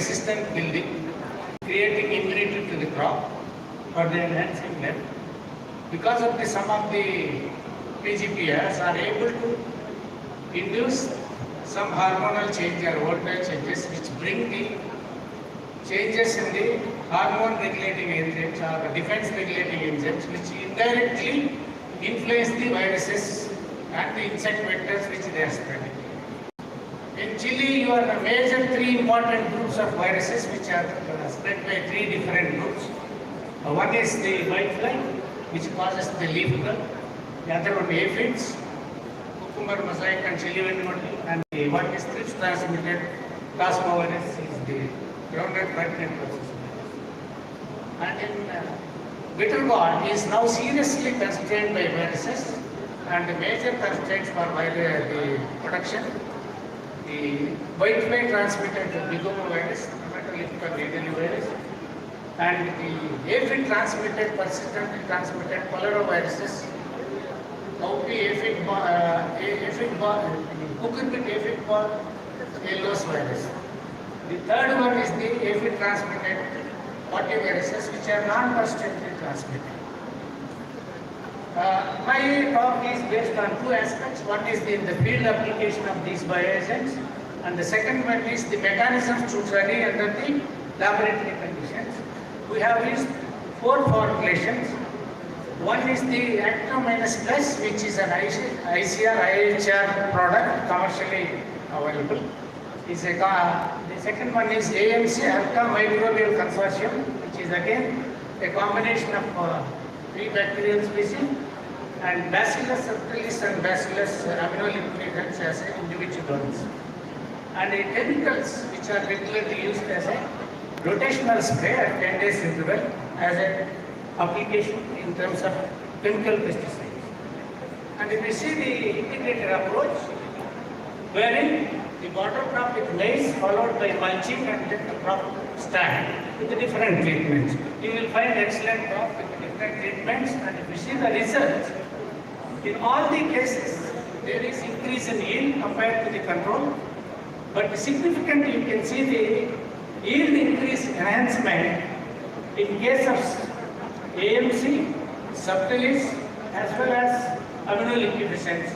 resistant building, creating immunity to the crop or the enhancing them. Because of the some of the PGPRs are able to induce some hormonal change or voltage changes which bring the changes in the hormone regulating enzymes or the defense regulating enzymes which indirectly influence the viruses and the insect vectors which they are spreading. In chili, you have major three important groups of viruses which are spread by three different groups. One is the whitefly, which causes the leaf curl. The other one aphids, cucumber mosaic and chili venomotil. And the one is thrips transmitted plasmavirus is the groundnut pregnant process. And in bitter gourd is now seriously constrained by viruses and the major constraints for the production. The whitefly transmitted bigomovirus, virus, and the aphid transmitted, persistently transmitted choleraviruses, cucurbit aphid ball, yellows virus. The third one is the aphid transmitted viruses which are non-persistently transmitted. My talk is based on two aspects. One is in the field application of these bioagents, and the second one is the mechanisms to study under the laboratory conditions. We have used four formulations. One is the Acto-Minus Plus, which is an ICR, IHR product commercially available. The second one is AMC, Alka Microbial Consortium, which is again a combination of three bacterial species, and Bacillus subtilis and Bacillus aminolicnicans as individuals. And the chemicals which are regularly used as a rotational spray at 10 days interval as an application in terms of chemical pesticides. And if you see the integrated approach, wherein the bottom crop with maize followed by mulching and then the crop stand with the different treatments. You will find excellent crop with the different treatments, and if you see the results, in all the cases there is increase in yield compared to the control, but significantly you can see the yield increase enhancement in case of AMC, subtilis as well as aminoliquefacents,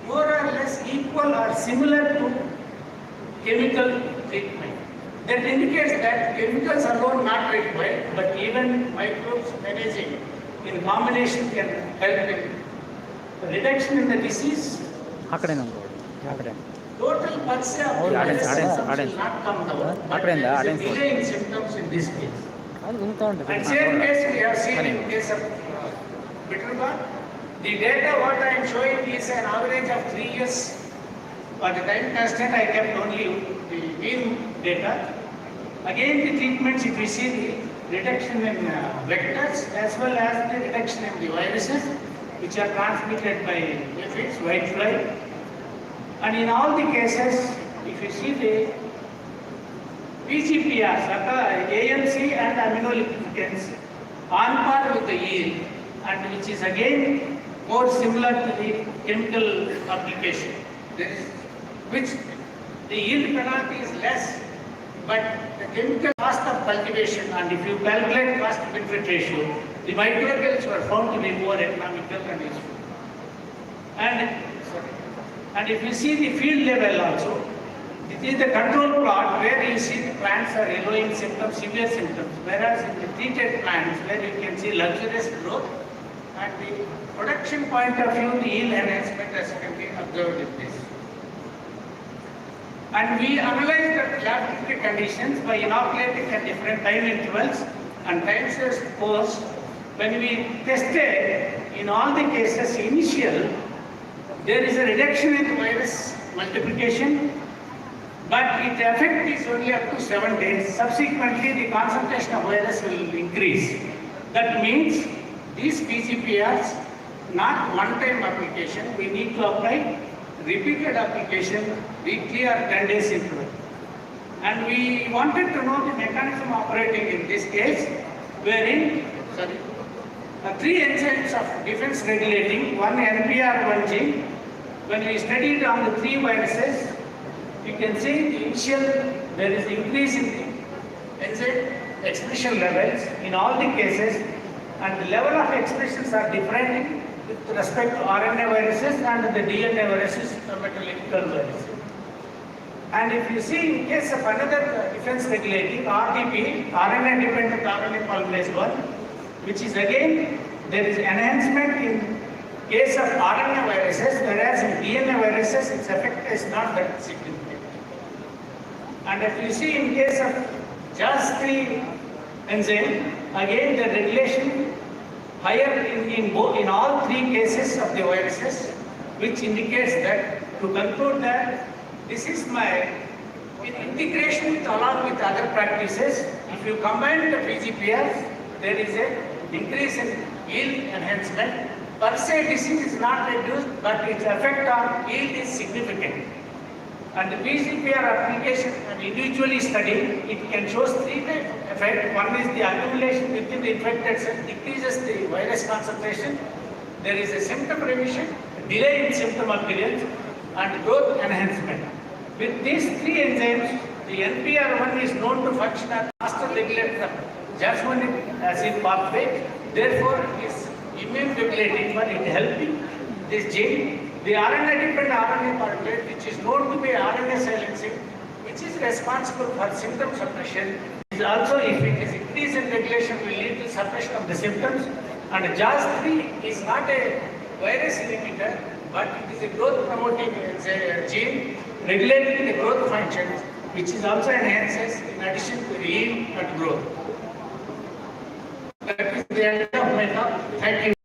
more or less equal or similar to chemical treatment. That indicates that chemicals alone not required, but even microbes managing in combination can help in reduction in the disease. Total per se of viruses will not come down, but there is a delay in symptoms in this case. And same case we have seen in case of bitter gourd. The data what I am showing is an average of 3 years. For the time constant I kept only the mean data. Again the treatments, if we see the reduction in vectors as well as the reduction in the viruses which are transmitted by aphids, whitefly. And in all the cases, if you see the PGPRs, AMC and aminoliquefacents on par with the yield, and which is again more similar to the chemical application, which the yield penalty is less, but the chemical cost of cultivation, and if you calculate cost-benefit ratio, the microbials were found to be more economical and useful. And if you see the field level also, it is the control plot where you see the plants are yellowing symptoms, severe symptoms, whereas in the treated plants where you can see luxurious growth, and the production point of view, the yield enhancement as can be observed in this. And we analyzed the laboratory conditions by inoculating at different time intervals and time series post. When we tested, in all the cases initial, there is a reduction in virus multiplication, but its effect is only up to 7 days. Subsequently, the concentration of virus will increase. That means these PGPRs, not one-time application, we need to apply repeated application weekly or 10 days interval. And we wanted to know the mechanism operating in this case, wherein three enzymes of defense regulating, one NPR, one gene. When we studied on the three viruses, we can see the initial, there is increase in the enzyme expression levels in all the cases, and the level of expressions are different with respect to RNA viruses and the DNA viruses, metallurgical viruses. And if you see in case of another defense regulating RDP, RNA dependent RNA polymerase 1, which is again, there is enhancement in case of RNA viruses, whereas in DNA viruses, its effect is not that significant. And if you see in case of JAS3 enzyme, again the regulation higher in all three cases of the viruses, which indicates that, to conclude that, this is my integration with along with other practices. If you combine the PGPRs, there is an increase in yield enhancement. Per se, disease is not reduced, but its effect on yield is significant. And the PGPR application, and individually studied, it can show three types of effect. One is the accumulation within the infected cell decreases the virus concentration. There is a symptom remission, delay in symptom appearance, and growth enhancement. With these three enzymes, the NPR1 is known to function as master regulator of jasmonic acid pathway. Therefore, it is immune regulating, but it helping this gene. The RNA-dependent RNA polymerase, which is known to be RNA silencing, which is responsible for symptom suppression, is also, if it is increase in regulation, will lead to suppression of the symptoms. And JAS3 is not a virus inhibitor, but it is a growth promoting gene regulating the growth functions, which is also enhances in addition to the yield and growth. That is the end of my talk. Thank you.